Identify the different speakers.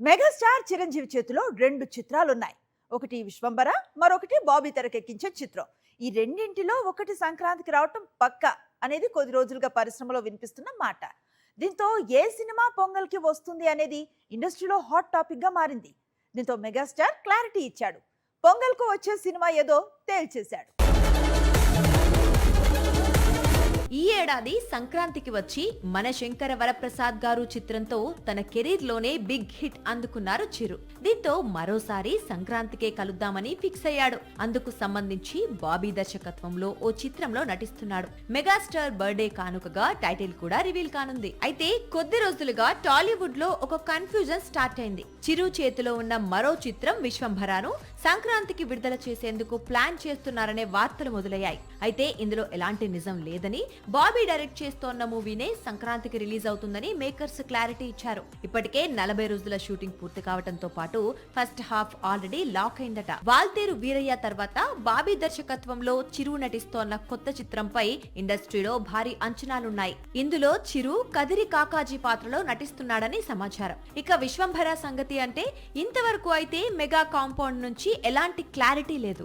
Speaker 1: Megastar Chiranjeevi చేతిలో రెండు చిత్రాలున్నాయి. ఒకటి విశ్వంబర, మరొకటి బాబీ తెరకెక్కించే చిత్రం. ఈ రెండింటిలో ఒకటి సంక్రాంతికి రావటం పక్కా అనేది కొద్ది రోజులుగా పరిశ్రమలో వినిపిస్తున్న మాట. దీంతో ఏ సినిమా పొంగల్కి వస్తుంది అనేది ఇండస్ట్రీలో హాట్ టాపిక్ గా మారింది. దీంతో మెగాస్టార్ క్లారిటీ ఇచ్చాడు. పొంగల్కు వచ్చే సినిమా ఏదో తేల్చేశాడు.
Speaker 2: ఈ ఏడాది సంక్రాంతికి వచ్చి మన శంకర వరప్రసాద్ గారు చిత్రంతో తన కెరీర్ లోనే బిగ్ హిట్ అందుకున్నారు చిరు. దీంతో మరోసారి సంక్రాంతికే కలుద్దామని ఫిక్స్ అయ్యాడు. అందుకు సంబంధించి బాబీ దర్శకత్వంలో ఓ చిత్రంలో నటిస్తున్నాడు. మెగాస్టార్ బర్త్డే కానుకగా టైటిల్ కూడా రివీల్ కానుంది. అయితే కొద్ది రోజులుగా టాలీవుడ్ లో ఒక కన్ఫ్యూజన్ స్టార్ట్ అయింది. చిరు చేతిలో ఉన్న మరో చిత్రం విశ్వంభరాను సంక్రాంతికి విడుదల చేసేందుకు ప్లాన్ చేస్తున్నారనే వార్తలు మొదలయ్యాయి. అయితే ఇందులో ఎలాంటి నిజం లేదని, బాబీ డైరెక్ట్ చేస్తోన్న మూవీనే సంక్రాంతికి రిలీజ్ అవుతుందని మేకర్స్ క్లారిటీ ఇచ్చారు. ఇప్పటికే 40 రోజుల షూటింగ్ పూర్తి కావడంతో పాటు ఫస్ట్ హాఫ్ ఆల్రెడీ లాక్ అయిందట. వాల్తేరు వీరయ్య తర్వాత బాబీ దర్శకత్వంలో చిరు నటిస్తోన్న కొత్త చిత్రంపై ఇండస్ట్రీలో భారీ అంచనాలున్నాయి. ఇందులో చిరు కదిరి కాకాజీ పాత్రలో నటిస్తున్నాడని సమాచారం. ఇక విశ్వంభర సంగతి అంటే ఇంతవరకు అయితే మెగా కాంపౌండ్ నుంచి ఎలాంటి క్లారిటీ లేదు.